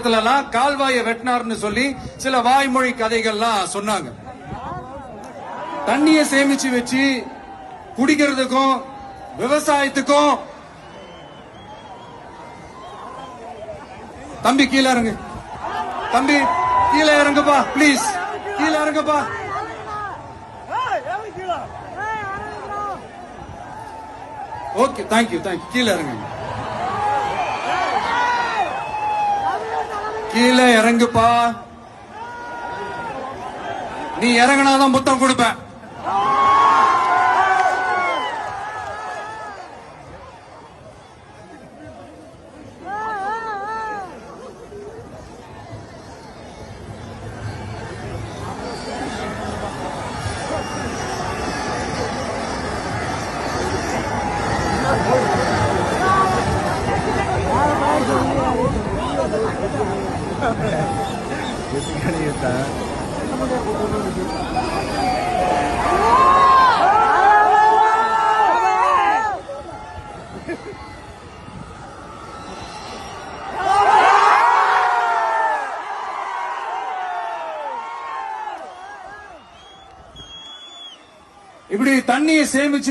காலத்துல எல்லாம் கால்வாயை வெட்டினார்னு சொல்லி சில வாய்மொழி கதைகள்லாம் சொன்னாங்க. தண்ணியை சேமிச்சு வச்சு குடிக்கிறதுக்கும் விவசாயத்துக்கும். தம்பி கீழே இறங்கு, தம்பி கீழே இறங்குப்பா, பிளீஸ் கீழே இறங்குப்பா. Okay, thank you thank you. கீழே இறங்கு, கீழே இறங்குப்பா. நீ இறங்கினாதான் புத்தம் கொடுப்பேன். இப்படி தண்ணியை சேமிச்சு